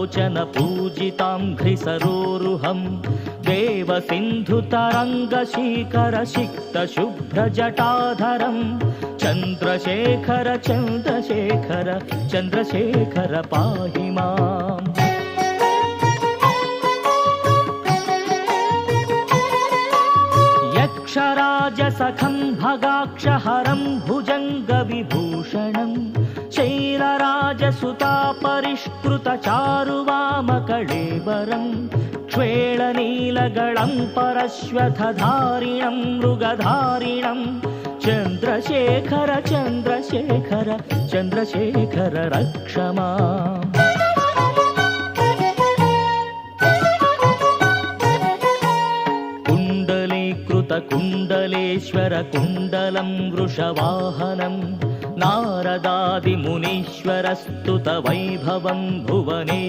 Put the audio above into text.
लोचन पूजितां घ्रिसरोरुहं देवसिन्धुतरङ्गशीकर सिक्तशुभ्रजटाधरं चन्द्रशेखर चन्द्रशेखर चन्द्रशेखर पाहि माम्। यक्षराजसखं भगाक्षहरं भुजङ्गविभूषणं शैलराजसुतापरिष्कृतचारुवामकळेबरं क्ष्वेळनीलगळं परश्वथधारिणं मृगधारिणं चन्द्रशेखर चन्द्रशेखर चन्द्रशेखर रक्ष माम्। कुण्डलेश्वर कुण्डलं वृषवाहनं नारदादिमुनीश्वरस्तुत वैभवं भुवने